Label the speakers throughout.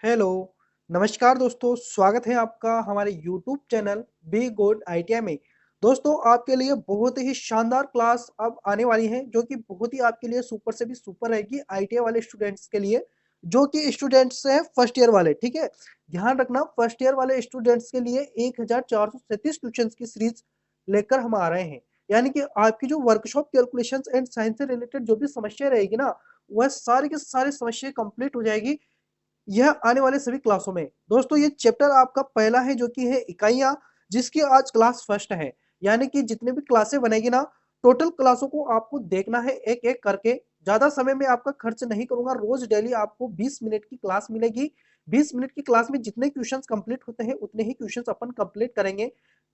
Speaker 1: Hello, नमस्कार दोस्तों, स्वागत है आपका हमारे YouTube channel be good ITI में। दोस्तों आपके लिए बहुत ही शानदार क्लास अब आने वाली है जो कि बहुत ही आपके लिए सुपर से भी सुपर रहेगी आईटीआई वाले स्टूडेंट्स के लिए, जो कि स्टूडेंट्स हैं फर्स्ट ईयर वाले, ठीक है। ध्यान रखना फर्स्ट ईयर वाले स्टूडेंट्स के लिए 1437 क्वेश्चंस की सीरीज लेकर हम आ रहे हैं। यानी कि आपकी जो वर्कशॉप कैलकुलेशंस एंड साइंस से रिलेटेड जो भी समस्या रहेगी ना, वह सारी की सारी समस्या कंप्लीट हो जाएगी यह आने वाले सभी क्लासों में। दोस्तों ये चैप्टर आपका पहला है जो कि है इकाइयां, जिसकी आज क्लास फर्स्ट है। यानी कि जितने भी क्लासें बनेगी ना, टोटल क्लासों को आपको देखना है एक एक करके। ज्यादा समय में आपका खर्च नहीं करूंगा, रोज डेली आपको 20 मिनट की क्लास मिलेगी। 20 मिनट की क्लास में जितने क्वेश्चंस कंप्लीट होते हैं उतने ही क्वेश्चंस अपन कंप्लीट करेंगे।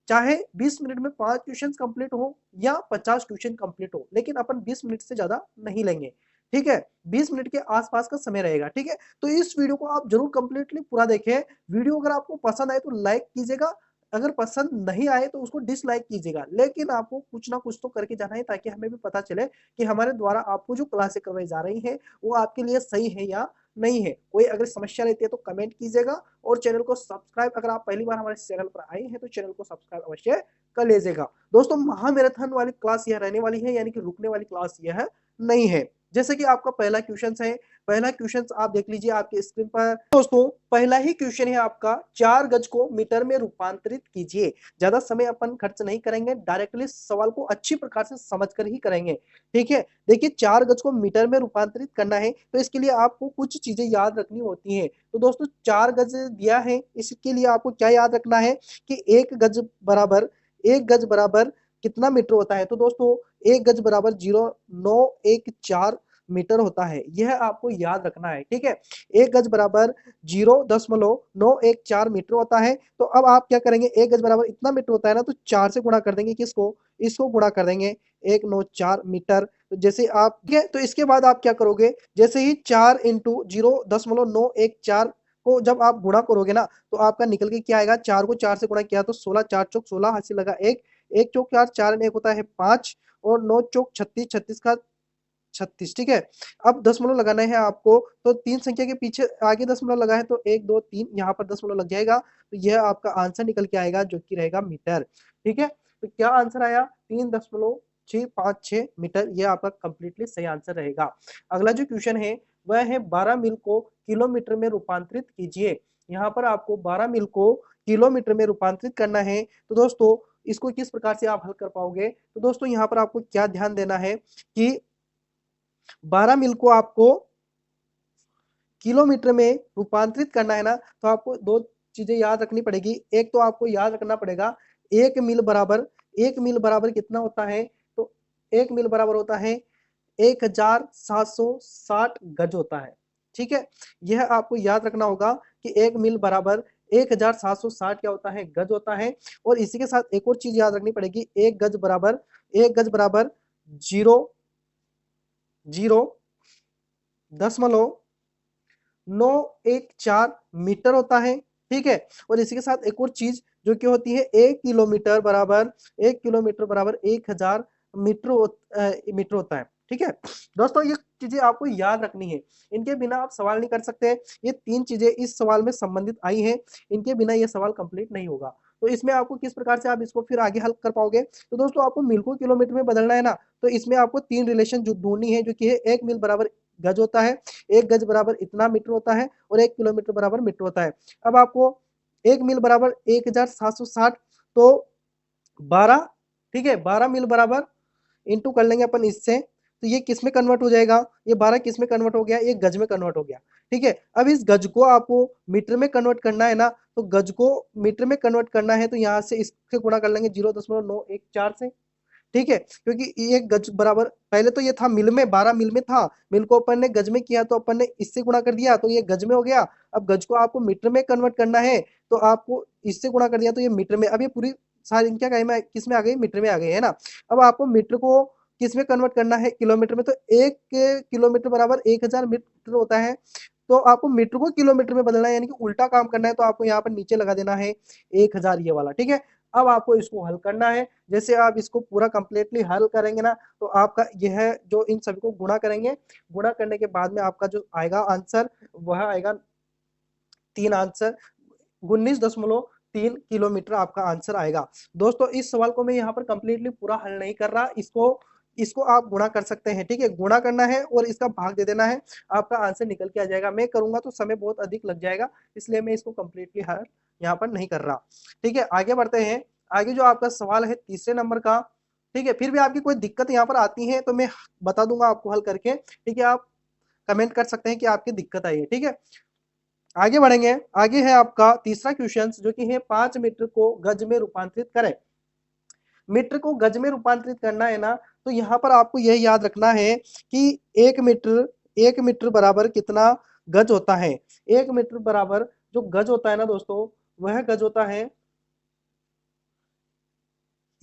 Speaker 1: चाहे 20 मिनट में 5 क्वेश्चंस कंप्लीट हो या 50 क्वेश्चन कंप्लीट हो, लेकिन अपन 20 मिनट से ज्यादा नहीं लेंगे, ठीक है। 20 मिनट के आसपास का समय रहेगा, ठीक है। तो इस वीडियो को आप जरूर कंप्लीटली पूरा देखें। वीडियो अगर आपको पसंद आए तो लाइक कीजिएगा, अगर पसंद नहीं आए तो उसको डिसलाइक कीजिएगा, लेकिन आपको कुछ ना कुछ तो करके जाना है ताकि हमें भी पता चले कि हमारे द्वारा आपको जो क्लासें करवाई जा रही हैं वो आपके लिए सही है या नहीं है। कोई अगर समस्या रहती है तो कमेंट कीजिएगा और चैनल को सब्सक्राइब, अगर आप पहली बार हमारे चैनल पर आए हैं तो चैनल को सब्सक्राइब अवश्य कर लीजिएगा। दोस्तों महामैराथन वाली क्लास यह रहने वाली है, यानी कि रुकने वाली क्लास यह नहीं है। जैसे कि आपका पहला क्वेश्चन है, पहला क्वेश्चन आप देख लीजिए आपके स्क्रीन पर। दोस्तों पहला ही क्वेश्चन है आपका, 4 गज को मीटर में रूपांतरित कीजिए। ज्यादा समय अपन खर्च नहीं करेंगे, डायरेक्टली सवाल को अच्छी प्रकार से समझकर ही करेंगे, ठीक है। देखिए 4 गज को मीटर में रूपांतरित करना है तो इसके लिए आपको कुछ चीजें याद रखनी होती हैं। तो दोस्तों 4 गज दिया है, इसके लिए आपको क्या याद रखना है कि एक गज बराबर कितना मीटर होता है। तो दोस्तों एक गज बराबर 0.914 मीटर होता है, यह आपको याद रखना है, ठीक है। एक गज बराबर 0.914 मीटर होता है। तो अब आप क्या करेंगे, एक गज बराबर इतना मीटर होता है ना, तो 4 से गुणा कर देंगे, किसको, इसको गुणा कर देंगे, 194 मीटर। तो जैसे आप, ठीक है, तो इसके बाद आप क्या करोगे, जैसे ही 4 इंटू 0.914 को जब आप गुणा करोगे ना, तो आपका निकल के क्या आएगा, 4 को 4 से गुणा किया तो 16, 4 चौक 16, हाथ से लगा एक, एक चौक 4, 4 एक होता है 5, और 9 चौक 36, 36 का 36, ठीक है। अब दशमलव लगाना है आपको, तो 3 संख्या के पीछे आगे दशमलव लगा है तो 1 2 3 यहाँ पर दशमलव लग जाएगा, तो यह आपका आंसर निकल के आएगा जो कि रहेगा मीटर, ठीक है। तो क्या आंसर आया, 3.656 मीटर, यह आपका कंप्लीटली सही आंसर रहेगा। अगला जो क्वेश्चन है वह है 12 मील को किलोमीटर में रूपांतरित कीजिए। यहाँ पर आपको 12 मील को किलोमीटर में रूपांतरित करना है। तो दोस्तों इसको किस प्रकार से आप हल कर पाओगे, तो दोस्तों यहाँ पर आपको क्या ध्यान देना है कि 12 मील को आपको किलोमीटर में रूपांतरित करना है ना, तो आपको दो चीजें याद रखनी पड़ेगी। एक तो आपको याद रखना पड़ेगा, एक मील बराबर कितना होता है, तो एक मील बराबर होता है 1760 गज होता है, ठीक है। यह आपको याद रखना होगा कि एक मील बराबर 1760 क्या होता है, गज होता है। और इसी के साथ एक और चीज याद रखनी पड़ेगी, एक गज बराबर जीरो जीरो दशमलव 914 मीटर होता है, ठीक है। और इसी के साथ एक और चीज जो कि होती है, 1 किलोमीटर बराबर 1000 मीटर होता है, ठीक है। दोस्तों ये चीजें आपको याद रखनी है, इनके बिना आप सवाल नहीं कर सकते। ये 3 चीजें इस सवाल में संबंधित आई हैं, इनके बिना ये सवाल कंप्लीट नहीं होगा। तो इसमें आपको किस प्रकार से आप इसको फिर आगे हल कर पाओगे, तो दोस्तों आपको मील को किलोमीटर में बदलना है ना, तो इसमें आपको 3 रिलेशन जो ढूंढनी है, जो कि है 1 मील बराबर गज होता है, 1 गज बराबर इतना मीटर होता है, और 1 किलोमीटर बराबर मीटर होता है। अब आपको 1 मील बराबर 1760, तो 12, ठीक है, 12 मील बराबर इंटू कर लेंगे अपन इससे, तो ये किस में कन्वर्ट हो जाएगा, ये 12 किस में कन्वर्ट हो गया, ये गज में कन्वर्ट हो गया, ठीक है। अब इस गज को आपको मीटर में कन्वर्ट करना है ना, तो गज को मीटर में कन्वर्ट करना है तो यहाँ से इससे गुणा कर लेंगे 0.914 से, ठीक है। क्योंकि एक गज बराबर, पहले तो ये था मिल में, 12 मिल में था, मिल को अपन ने गज में किया तो अपन ने इससे गुणा कर दिया तो ये गज में हो गया। अब गज को आपको मीटर में कन्वर्ट करना है तो आपको इससे गुणा कर दिया तो ये मीटर में, अब ये पूरी सारी क्या कही में किस में आ गई, मीटर में आ गई है ना। अब आपको मीटर को किस में कन्वर्ट करना है, किलोमीटर में, तो 1 किलोमीटर बराबर 1000 मीटर होता है। तो आपको मीटर को किलोमीटर में बदलना है, यानी कि उल्टा काम करना है, तो आपको यहाँ पर नीचे लगा देना है 1000 ये वाला, ठीक है। अब आपको इसको हल करना है, जैसे आप इसको पूरा कंप्लीटली हल करेंगे ना, तो आपका यह जो इन सभी को गुणा करेंगे, गुणा करने के बाद में आपका जो आएगा आंसर वह आएगा तीन आंसर 19.3 किलोमीटर आपका आंसर आएगा। दोस्तों इस सवाल को मैं यहाँ पर कंप्लीटली पूरा हल नहीं कर रहा, इसको आप गुणा कर सकते हैं, ठीक है। गुणा करना है और इसका भाग दे देना है, आपका आंसर निकल के आ जाएगा। मैं करूंगा तो समय बहुत अधिक लग जाएगा, इसलिए मैं इसको कंप्लीटली हल यहाँ पर नहीं कर रहा, ठीक है। आगे बढ़ते हैं। आगे जो आपका सवाल है तीसरे नंबर का, ठीक है। फिर भी आपकी कोई दिक्कत यहाँ पर आती है तो मैं बता दूंगा आपको हल करके, ठीक है। आप कमेंट कर सकते हैं कि आपकी दिक्कत आई है, ठीक है। आगे बढ़ेंगे। आगे है आपका तीसरा क्वेश्चन जो कि है 5 मीटर को गज में रूपांतरित करें। मीटर को गज में रूपांतरित करना है ना, तो यहाँ पर आपको यह याद रखना है कि 1 मीटर बराबर कितना गज होता है। 1 मीटर बराबर जो गज होता है ना दोस्तों, वह गज होता है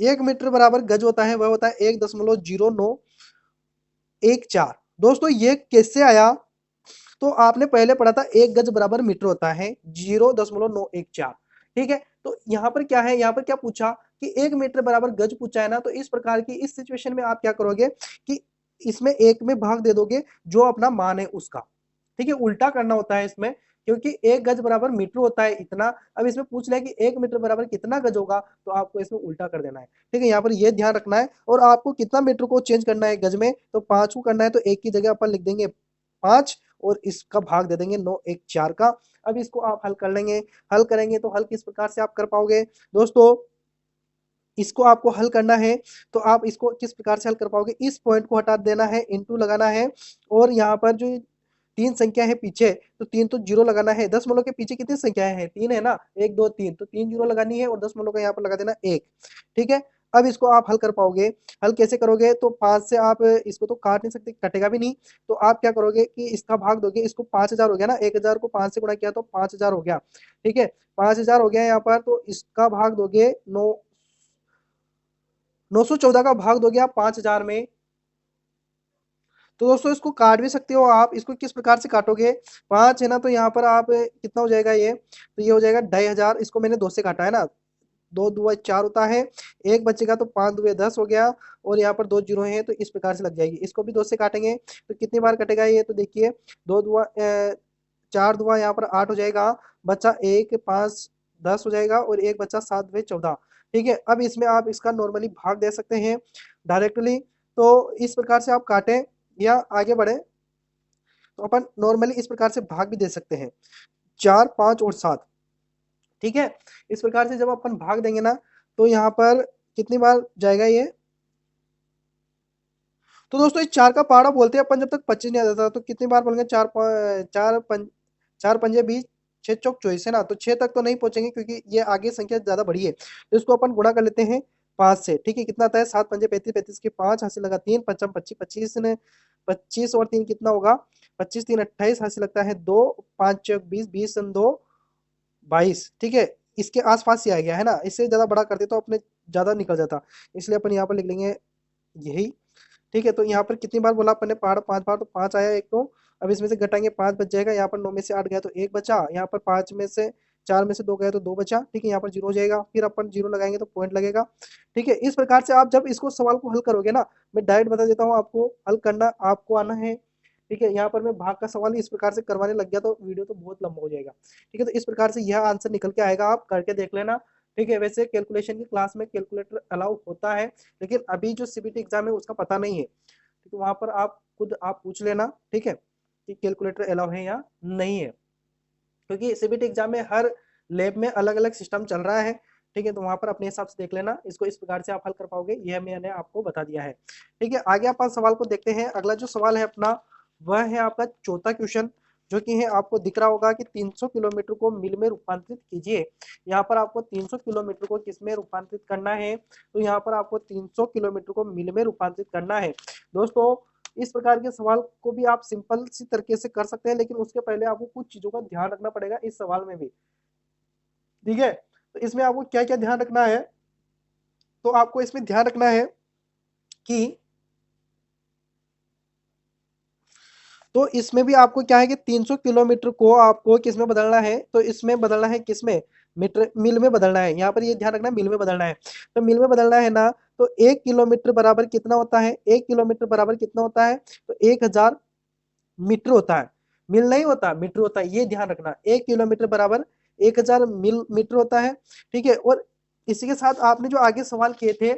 Speaker 1: 1 मीटर बराबर गज होता है, वह होता है 1.0914। दोस्तों ये कैसे आया, तो आपने पहले पढ़ा था 1 गज बराबर मीटर होता है 0.914, ठीक है। तो यहाँ पर क्या है, यहाँ पर क्या पूछा कि 1 मीटर बराबर गज पूछा है ना, तो इस प्रकार की इस सिचुएशन में आप क्या करोगे कि इसमें 1 में भाग दे दोगे जो अपना मान है उसका, ठीक है। उल्टा करना होता है इसमें, क्योंकि 1 गज बराबर मीटर होता है इतना। अब इसमें पूछ लिया कि 1 मीटर बराबर कितना गज होगा, तो आपको इसमें उल्टा कर देना है, ठीक है। यहाँ पर यह ध्यान रखना है। और आपको कितना मीटर को चेंज करना है गज में, तो 5 को करना है, तो 1 की जगह अपन लिख देंगे 5 और इसका भाग दे देंगे 914 का। अब इसको आप हल कर लेंगे। हल करेंगे तो हल किस प्रकार से आप कर पाओगे दोस्तों, इसको आपको हल करना है तो आप इसको किस प्रकार से हल कर पाओगे, इस पॉइंट को हटा देना है, इनटू लगाना है, और यहाँ पर जो 3 संख्या है पीछे, तो 3 तो जीरो लगाना है। 10 के पीछे कितनी संख्याएं हैं, 3 है ना, 1 2 3, तो 3 जीरो लगानी है और 10 का यहाँ पर लगा देना 1, ठीक है। अब इसको आप हल कर पाओगे। हल कैसे करोगे, तो 5 से आप इसको तो काट नहीं सकते, कटेगा भी नहीं, तो आप क्या करोगे कि इसका भाग दोगे। इसको 5000 हो गया ना, 1000 को 5 से गुणा किया तो 5000 हो गया, ठीक है। 5000 हो गया यहाँ पर, तो इसका भाग दोगे 914 का भाग दोगे आप 5000 में। तो दोस्तों इसको काट भी सकते हो आप। इसको किस प्रकार से काटोगे, 5 है ना, तो यहाँ पर आप कितना हो जाएगा ये, तो ये हो जाएगा 2500। इसको मैंने 2 से काटा है ना, 2 दूआ 4 होता है, एक बचेगा तो 5 दूए 10 हो गया, और यहाँ पर 2 जीरो हैं तो इस प्रकार से लग जाएगी। इसको भी 2 से काटेंगे तो कितनी बार कटेगा ये, तो देखिए 4 दुआ यहाँ पर 8 हो जाएगा, बचा 1 5 10 हो जाएगा, और एक बचा 7 2 14, ठीक है। अब इसमें आप इसका नॉर्मली भाग दे सकते हैं डायरेक्टली, तो इस प्रकार से आप काटें या आगे बढ़े, तो अपन नॉर्मली इस प्रकार से भाग भी दे सकते हैं, 4 5 और 7, ठीक है। इस प्रकार से जब अपन भाग देंगे ना, तो यहाँ पर कितनी बार जाएगा ये, तो दोस्तों इस 4 का पहाड़ा बोलते हैं अपन जब तक 25 नहीं आ जाता, तो कितनी बार बोलेंगे, 4 पंजे 20, 6 चौक 24 है ना, तो 6 तक तो नहीं पहुंचेंगे क्योंकि ये आगे संख्या ज्यादा बड़ी है, तो इसको अपन गुणा कर लेते हैं 5 से, ठीक है। कितना आता है, 7 पंजे 35, 35 के 5 हासिल लगा 3, 5 25, 25 ने 25 और 3 कितना होगा, 25 3 28 हासिल लगता है 2, 5 चौक 20, 20 दो 22, ठीक है। इसके आसपास ही आ गया है ना, इससे ज्यादा बड़ा करते तो अपने ज्यादा निकल जाता, इसलिए अपन यहाँ पर लिख लेंगे यही, ठीक है। तो यहाँ पर कितनी बार बोला अपन ने, पहाड़ 5 बार, तो 5 आया एक तो। अब इसमें से घटाएंगे 5 बच जाएगा, यहाँ पर 9 में से 8 गया तो 1 बचा, यहाँ पर 5 में से 4 में से 2 गया तो 2 बचा, ठीक है। यहाँ पर 0 हो जाएगा, फिर अपन 0 लगाएंगे तो पॉइंट लगेगा, ठीक है। इस प्रकार से आप जब इसको सवाल को हल करोगे ना, मैं डायरेक्ट बता देता हूँ आपको, हल करना आपको आना है, ठीक है। यहाँ पर मैं भाग का सवाल इस प्रकार से करवाने लग गया तो वीडियो तो बहुत लंबा हो जाएगा, ठीक है। तो इस प्रकार से यह आंसर निकल के आएगा, आप करके देख लेना, ठीक है। वैसे कैलकुलेशन की क्लास में कैलकुलेटर अलाउ होता है, लेकिन अभी जो सीबीटी एग्जाम है उसका पता नहीं है, ठीक है। वहां पर आप खुद आप पूछ लेना, ठीक है, कि कैलकुलेटर अलाउ है या नहीं है, क्योंकि सीबीटी एग्जाम में हर लैब में अलग अलग सिस्टम चल रहा है, ठीक है। तो वहां पर अपने हिसाब से देख लेना, इसको इस प्रकार से आप हल कर पाओगे, यह मैंने आपको बता दिया है, ठीक है। आगे अपन सवाल को देखते हैं। अगला जो सवाल है अपना, वह है आपका चौथा क्वेश्चन, जो कि है आपको दिख रहा होगा कि 300 किलोमीटर को मील में रूपांतरित कीजिए। यहाँ पर आपको 300 किलोमीटर को किस में रूपांतरित करना है, तो यहाँ पर आपको 300 किलोमीटर को मील में रूपांतरित करना है। दोस्तों इस प्रकार के सवाल को भी आप सिंपल सी तरीके से कर सकते हैं, लेकिन उसके पहले आपको कुछ चीजों का ध्यान रखना पड़ेगा इस सवाल में भी, ठीक है। तो इसमें आपको क्या क्या ध्यान रखना है, तो आपको इसमें ध्यान रखना है कि, तो इसमें भी आपको क्या है कि 300 किलोमीटर को आपको किस में बदलना है, तो इसमें बदलना है किस में, मीटर मील में बदलना है। यहाँ पर ये ध्यान रखना, मील में बदलना है, तो मील में बदलना है ना, तो 1 किलोमीटर बराबर कितना होता है, 1 किलोमीटर बराबर कितना होता है, तो 1000 मीटर होता है, मिल नहीं होता, मीटर होता है, ये ध्यान रखना। 1 किलोमीटर बराबर 1000 मीटर होता है, ठीक है। और इसी के साथ आपने जो आगे सवाल किए थे,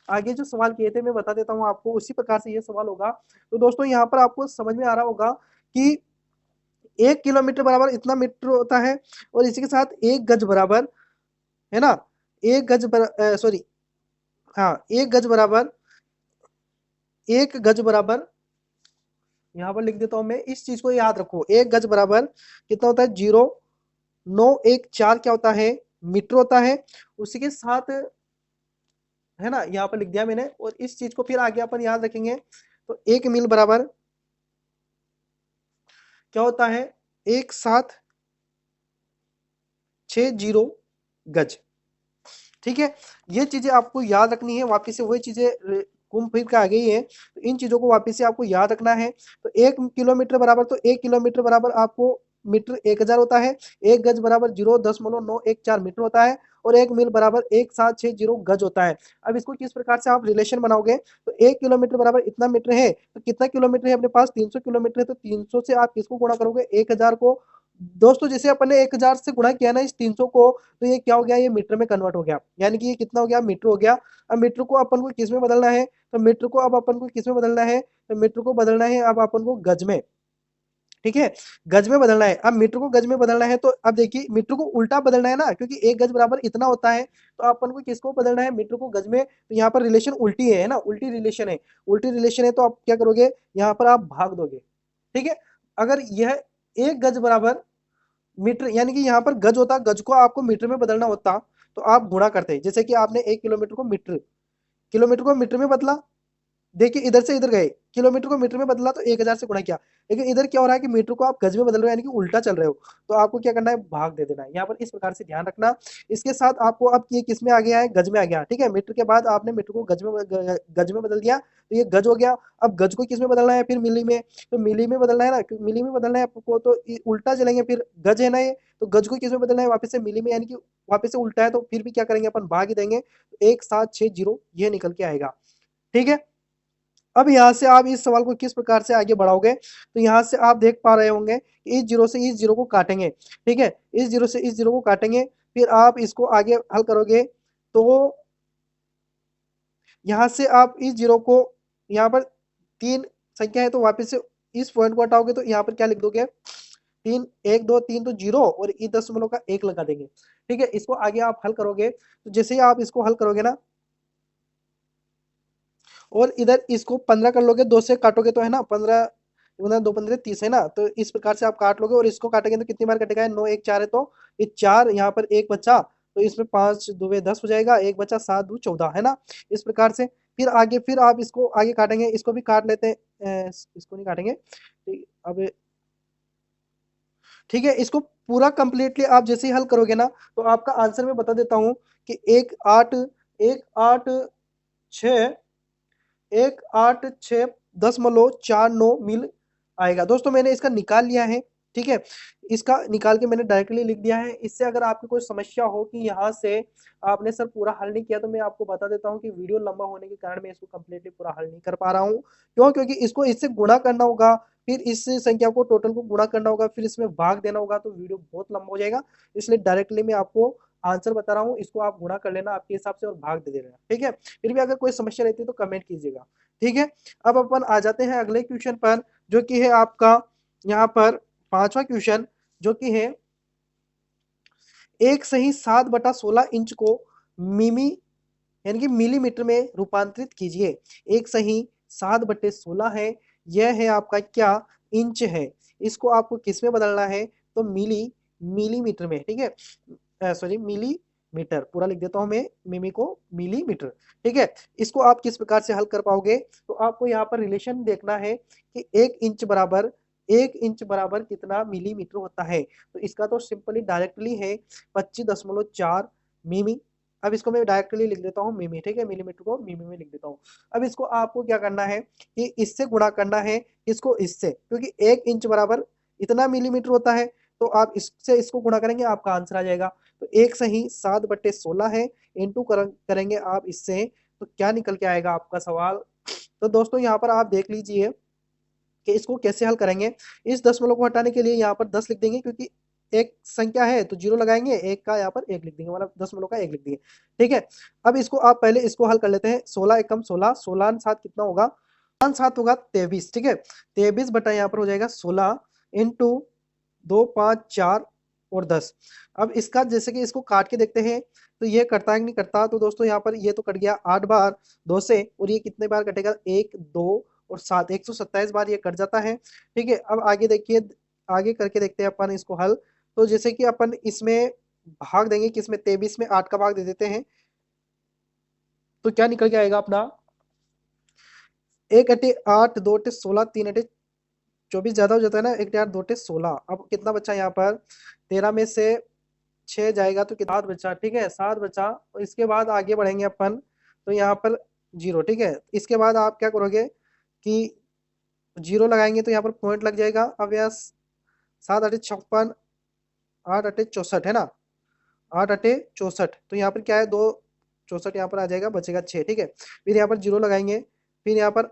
Speaker 1: आगे जो सवाल किए थे मैं बता देता हूँ आपको, उसी प्रकार से ये सवाल होगा। तो दोस्तों यहाँ पर आपको समझ में आ रहा होगा कि 1 किलोमीटर बराबर इतना मीटर होता है, और इसी के साथ 1 गज बराबर, है ना, 1 गज सॉरी, हाँ 1 गज बराबर, 1 गज बराबर, यहाँ पर लिख देता हूं मैं, इस चीज को याद रखो। 1 गज बराबर कितना होता है, 0.914 क्या होता है, मीटर होता है। उसी के साथ, है ना, यहाँ पर लिख दिया मैंने। और इस चीज को फिर आगे अपन याद रखेंगे। तो 1 मील बराबर क्या होता है, 1760 गज, ठीक है। ये चीजें आपको याद रखनी है, वापिस से वही चीजें घूम फिर के आ गई है, तो इन चीजों को वापिस से आपको याद रखना है। तो 1 किलोमीटर बराबर, तो 1 किलोमीटर बराबर आपको मीटर 1000 होता है। 1 गज बराबर 0.914 मीटर होता है, और 1 मील बराबर 1760 गज होता है। अब इसको किस प्रकार से आप रिलेशन बनाओगे, तो 1 किलोमीटर बराबर इतना मीटर है, तो कितना किलोमीटर है अपने पास, 300 किलोमीटर है, तो 300 से आप किसको गुणा करोगे, 1000 को। दोस्तों जैसे अपन ने 1000 से गुणा किया ना इस 300 को, तो ये क्या हो गया, ये मीटर में कन्वर्ट हो गया, यानी कि ये कितना हो गया, मीटर हो गया। अब मीटर को अपन को किस में बदलना है, तो मीटर को अब अपन को किस में बदलना है, तो मीटर को बदलना है अब अपन को गज में, ठीक है, गज में बदलना है। अब मीटर को गज में बदलना है, तो अब देखिए मीटर को उल्टा बदलना है ना, क्योंकि 1 गज बराबर इतना होता है, तो अपन को किसको बदलना है, मीटर को गज में। तो यहाँ पर रिलेशन उल्टी है ना, उल्टी रिलेशन है, उल्टी रिलेशन है, तो आप क्या करोगे, यहाँ पर आप भाग दोगे, ठीक है। अगर यह 1 गज बराबर मीटर, यानी कि यहाँ पर गज होता, गज को आपको मीटर में बदलना होता, तो आप गुणा करते, जैसे कि आपने 1 किलोमीटर को मीटर, किलोमीटर को मीटर में बदला, देखिए इधर से इधर गए, किलोमीटर को मीटर में बदला तो 1000 से गुणा किया। लेकिन इधर क्या हो रहा है कि मीटर को आप गज में बदल रहे हो, यानी कि उल्टा चल रहे हो, तो आपको क्या करना है, भाग दे देना है। यहाँ पर इस प्रकार से ध्यान रखना। इसके साथ आपको अब ये किस में आ गया है, गज में आ गया, ठीक है। मीटर के बाद आपने मीटर को गज में बदल दिया, तो ये गज हो गया। अब गज को किस में बदलना है, फिर मिली में, तो मिली में बदलना है ना, मिली में बदलना है आपको, तो उल्टा चलेंगे, फिर गज है ना ये, तो गज को किस में बदलना है, वापस से मिली में, यानी कि वापस से उल्टा है, तो फिर भी क्या करेंगे अपन, भाग ही देंगे, 1760 ये निकल के आएगा, ठीक है। अब यहाँ से आप इस सवाल को किस प्रकार से आगे बढ़ाओगे, तो यहाँ से आप देख पा रहे होंगे कि इस जीरो से इस जीरो को काटेंगे, ठीक है, इस जीरो से इस जीरो को काटेंगे, फिर आप इसको आगे हल करोगे, तो यहाँ से आप इस जीरो को, यहाँ पर 3 संख्या है, तो वापस से इस पॉइंट को हटाओगे, तो यहाँ पर क्या लिख दोगे, 3, 1 2 3, तो जीरो, और इस दशमलव का 1 लगा देंगे, ठीक है। इसको आगे आप हल करोगे, तो जैसे ही आप इसको हल करोगे ना, और इधर इसको 15 कर लोगे, 2 से काटोगे तो, है ना, 15 2 15 30 है ना, तो इस प्रकार से आप काट लोगे, और इसको काटेंगे तो कितनी बार कटेगा, 9 1 4 है, तो ये 4, यहाँ पर 1 बचा, तो इसमें 5 2 10 हो जाएगा, 1 बचा, 7 2 14, है ना, इस प्रकार से। फिर आगे, फिर आप इसको आगे काटेंगे, इसको भी काट लेते हैं, इसको नहीं काटेंगे, अब ठीक है। इसको पूरा कंप्लीटली आप जैसे ही हल करोगे ना, तो आपका आंसर मैं बता देता हूँ कि 1 8 6 .49 मील आएगा। दोस्तों मैंने इसका निकाल लिया है, ठीक है, इसका निकाल के मैंने डायरेक्टली लिख दिया है। इससे अगर आपकी कोई समस्या हो कि यहाँ से आपने सर पूरा हल नहीं किया, तो मैं आपको बता देता हूँ कि वीडियो लंबा होने के कारण मैं इसको कंप्लीटली पूरा हल नहीं कर पा रहा हूँ। क्यों, क्योंकि इसको इससे गुणा करना होगा, फिर इस संख्या को टोटल को गुणा करना होगा, फिर इसमें भाग देना होगा, तो वीडियो बहुत लंबा हो जाएगा। इसलिए डायरेक्टली मैं आपको आंसर बता रहा हूँ, इसको आप गुणा कर लेना आपके हिसाब से और भाग दे देना, ठीक है। फिर भी अगर कोई समस्या रहती है तो कमेंट कीजिएगा, ठीक है। अब अपन आ जाते हैं अगले क्वेश्चन पर, जो कि है आपका यहाँ पर 5वां क्वेश्चन, जो कि है एक सही 7/16 इंच को मिमी, यानी कि मिलीमीटर में रूपांतरित कीजिए। एक सही 7/16 है, यह है आपका क्या, इंच है। इसको आपको किस में बदलना है, तो मिलीमीटर में, ठीक है, सॉरी मिलीमीटर, पूरा लिख देता हूं मैं, मिमी को मिलीमीटर, ठीक है। इसको आप किस प्रकार से हल कर पाओगे, तो आपको यहाँ पर रिलेशन देखना है कि 1 इंच बराबर कितना मिलीमीटर होता है। तो इसका तो सिंपली डायरेक्टली है 25.4 मिमी। अब इसको मैं डायरेक्टली लिख देता हूँ मिमी, ठीक है, मिलीमीटर को मिमी में लिख देता हूँ। अब इसको आपको क्या करना है कि इससे गुणा करना है, इसको इससे, क्योंकि 1 इंच बराबर इतना मिलीमीटर होता है, तो आप इससे इसको गुणा करेंगे, आपका आंसर आ जाएगा। तो एक सही 7/16 है, इंटू करेंगे आप इससे, तो क्या निकल के आएगा आपका सवाल। तो दोस्तों यहाँ पर आप देख लीजिए कि इसको कैसे हल करेंगे। इस दशमलव को हटाने के लिए यहाँ पर 10 लिख देंगे, क्योंकि एक संख्या है तो जीरो लगाएंगे, एक का यहाँ पर एक लिख देंगे, मतलब दशमलव का एक लिख देंगे। ठीक है, अब इसको आप पहले इसको हल कर लेते हैं। 16 एकम 16, 16 7 कितना होगा, 7 होगा 23। ठीक है, 23 बटा यहाँ पर हो जाएगा 16 इंटू 2 5 4 और 10। अब इसका जैसे कि इसको काट के देखते हैं तो ये कटता है कि नहीं कटता। तो दोस्तों यहाँ पर ये तो कट गया 8 बार 2 से, और ये कितने बार कटेगा, 1 2 और 7, 127 बार ये कट जाता है। ठीक है, अब आगे देखिए, आगे करके देखते हैं अपन इसको हल। तो जैसे कि अपन इसमें भाग देंगे, किसमें, 23 में 8 का भाग दे देते हैं, तो क्या निकल के आएगा अपना, 1 अटे 8, 2 अटे 16, 3 अटे 24, ज्यादा हो जाता है ना, 1 8 2 अटे 16। अब कितना बचा यहाँ पर, 13 में से 6 जाएगा तो 7 बचा। ठीक है, 7 बचा। और इसके बाद आगे बढ़ेंगे अपन, तो यहाँ पर जीरो। ठीक है, इसके बाद आप क्या करोगे कि जीरो लगाएंगे तो यहाँ पर पॉइंट लग जाएगा। अब यह 7 अटे 56, 8 अटे 64 है ना, 8 अटे 64, तो यहाँ पर क्या है, 2 64 यहाँ पर आ जाएगा, बचेगा 6। ठीक है, फिर यहाँ पर जीरो लगाएंगे, फिर यहाँ पर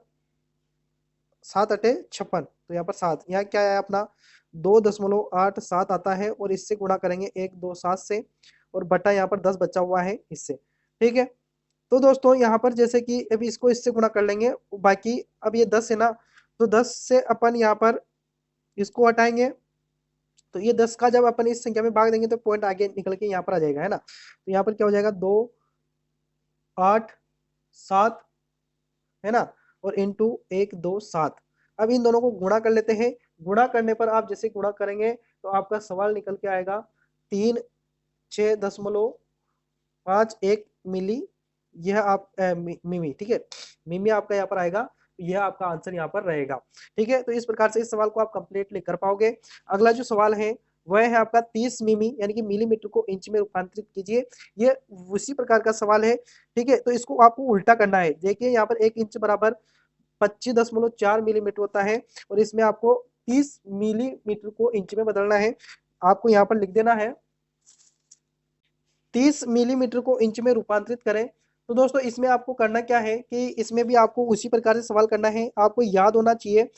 Speaker 1: 7 अटे 56, तो यहाँ पर 7, यहाँ क्या है अपना 2.87 आता है, और इससे गुणा करेंगे 1 2 7 से, और बटा यहाँ पर 10 बचा हुआ है इससे। ठीक है, तो दोस्तों यहाँ पर जैसे कि अभी इसको इससे गुणा कर लेंगे, बाकी अब ये 10 है ना, तो 10 से अपन यहाँ पर इसको हटाएंगे, तो ये 10 का जब अपन इस संख्या में भाग देंगे तो पॉइंट आगे निकल के यहाँ पर आ जाएगा, है ना। तो यहाँ पर क्या हो जाएगा, 2 8 7 है ना, और इंटू 1 2 7। अब इन दोनों को गुणा कर लेते हैं। गुणा करने पर आप जैसे गुणा करेंगे तो आपका सवाल निकल के आएगा 3.6.5 मिली, यह आप मिमी। ठीक है, मिमी आपका यहाँ पर आएगा, यह आपका आंसर यहाँ पर रहेगा। ठीक है, तो इस प्रकार से इस सवाल को आप कंप्लीटली कर पाओगे। अगला जो सवाल है वह है आपका 30 मिमी यानी कि मिलीमीटर को इंच में रूपांतरित कीजिए। ये उसी प्रकार का सवाल है। ठीक है, तो इसको आपको उल्टा करना है। देखिए यहाँ पर 1 इंच बराबर 25.4 मिलीमीटर होता है, और इसमें आपको 30 मिलीमीटर को इंच में बदलना है। आपको यहाँ पर लिख देना है 30 मिलीमीटर को इंच में रूपांतरित करें। तो दोस्तों इसमें आपको करना क्या है कि इसमें भी आपको उसी प्रकार से सवाल करना है। आपको याद होना चाहिए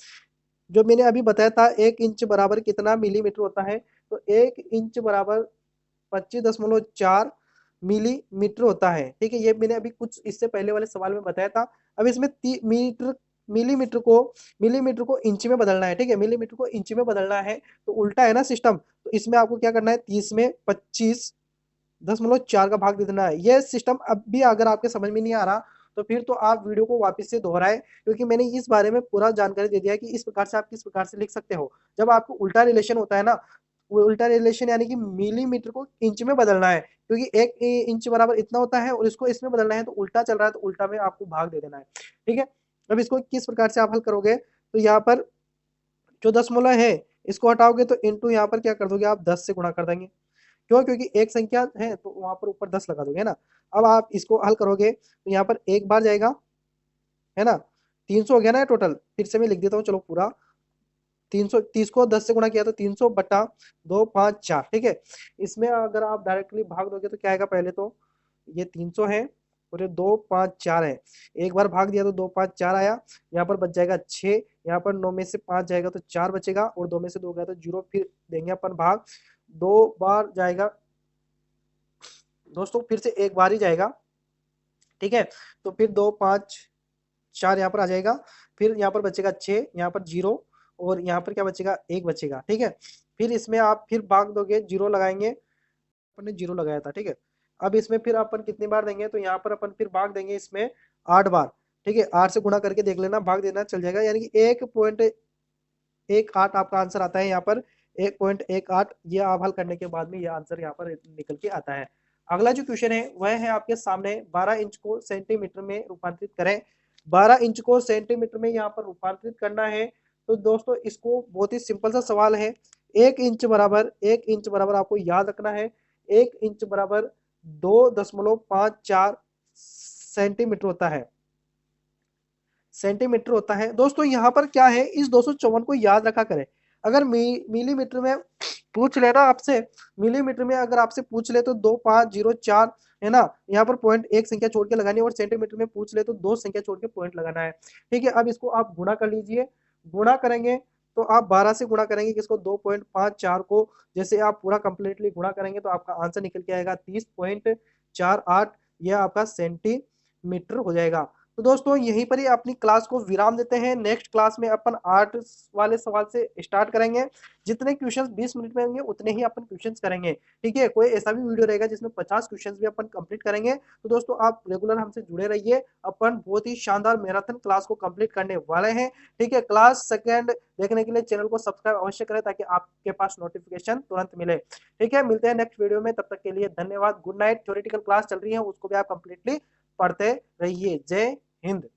Speaker 1: जो मैंने अभी बताया था, 1 इंच बराबर कितना मिलीमीटर होता है, तो 1 इंच बराबर 25.4 मिलीमीटर होता है। ठीक है, ये मैंने अभी कुछ इससे पहले वाले सवाल में बताया था। अब इसमें मिलीमीटर को इंच में बदलना है। ठीक है, मिलीमीटर को इंच में बदलना है, तो उल्टा है ना सिस्टम। तो इसमें आपको क्या करना है, 30 में 25.4 का भाग दे देना है। यह सिस्टम अब भी अगर आपके समझ में नहीं आ रहा तो फिर तो आप वीडियो को वापस से दोहराएं, क्योंकि मैंने इस बारे में पूरा जानकारी दे दिया है कि इस प्रकार से आप किस प्रकार से लिख सकते हो। जब आपको उल्टा रिलेशन होता है ना, वो उल्टा रिलेशन यानी कि मिलीमीटर को इंच में बदलना है, क्योंकि 1 इंच बराबर इतना होता है और इसको इसमें बदलना है, तो उल्टा चल रहा है तो उल्टा में आपको भाग दे देना है। ठीक है, अब इसको किस प्रकार से आप हल करोगे, तो यहाँ पर जो दशमलव है इसको हटाओगे तो इंटू यहाँ पर क्या कर दोगे, आप 10 से गुणा कर देंगे। क्यों, क्योंकि एक संख्या है तो वहां पर ऊपर 10 लगा दोगे, है ना। अब आप इसको हल करोगे तो यहाँ पर एक बार जाएगा, है ना, 300 हो गया ना टोटल। फिर से मैं लिख देता हूँ, चलो पूरा 300, 30 को 10 से गुणा किया तो 300 बटा 2 5 4। ठीक है, इसमें अगर आप डायरेक्टली भाग दोगे तो क्या आएगा, पहले तो ये 300 है और ये 2 5 4 है। एक बार भाग दिया तो 2 5 4 आया, यहाँ पर बच जाएगा 6, यहाँ पर 9 में से 5 जाएगा तो 4 बचेगा, और 2 में से 2 गया तो 0। फिर देंगे अपन भाग, 2 बार जाएगा दोस्तों, फिर से एक बार ही जाएगा। ठीक है, तो फिर 2 5 4 यहाँ पर आ जाएगा, फिर यहाँ पर बचेगा 6, यहाँ पर 0, और यहाँ पर क्या बचेगा, 1 बचेगा। ठीक है, फिर इसमें आप फिर भाग दोगे, 0 लगाएंगे, अपन ने 0 लगाया था। ठीक है, अब इसमें फिर अपन कितनी बार देंगे, तो यहाँ पर अपन फिर भाग देंगे इसमें 8 बार। ठीक है, 8 से गुणा करके देख लेना, भाग देना चल जाएगा, यानी कि 1.18 आपका आंसर आता है यहाँ पर, 1.18। ये आप हल करने के बाद में ये आंसर यहाँ पर निकल के आता है। अगला जो क्वेश्चन है वह है आपके सामने, 12 इंच को सेंटीमीटर में रूपांतरित करें। 12 इंच को सेंटीमीटर में यहाँ पर रूपांतरित करना है। तो दोस्तों इसको बहुत ही सिंपल सा सवाल है। 1 इंच बराबर आपको याद रखना है, 1 इंच बराबर 2.54 सेंटीमीटर होता है, सेंटीमीटर होता है। दोस्तों यहाँ पर क्या है, इस 254 को याद रखा करें। अगर मिलीमीटर में पूछ लेना आपसे, मिलीमीटर में अगर आपसे पूछ ले तो 2504 है ना, यहाँ पर पॉइंट एक संख्या छोड़ के लगानी है, और सेंटीमीटर में पूछ ले तो 2 संख्या छोड़ के पॉइंट लगाना है। ठीक है, अब इसको आप गुणा कर लीजिए, गुणा करेंगे तो आप 12 से गुणा करेंगे किसको 2.54 को। जैसे आप पूरा कंप्लीटली गुणा करेंगे तो आपका आंसर निकल के आएगा 30.48, यह आपका सेंटीमीटर हो जाएगा। तो दोस्तों यहीं पर ही अपनी क्लास को विराम देते हैं। नेक्स्ट क्लास में अपन आर्ट वाले सवाल से स्टार्ट करेंगे। जितने क्वेश्चंस 20 मिनट में होंगे उतने ही अपन क्वेश्चंस करेंगे, ठीक है। कोई ऐसा भी वीडियो रहेगा जिसमें 50 क्वेश्चंस भी अपन कंप्लीट करेंगे। तो दोस्तों आप रेगुलर हमसे जुड़े रहिए, अपन बहुत ही शानदार मैराथन क्लास को कंप्लीट करने वाले हैं, ठीक है। क्लास सेकंड देखने के लिए चैनल को सब्सक्राइब अवश्य करें ताकि आपके पास नोटिफिकेशन तुरंत मिले, ठीक है। मिलते हैं नेक्स्ट वीडियो में, तब तक के लिए धन्यवाद, गुड नाइट। थ्योरेटिकल क्लास चल रही है उसको भी आप कंप्लीटली पढ़ते रहिए। जय हिंद।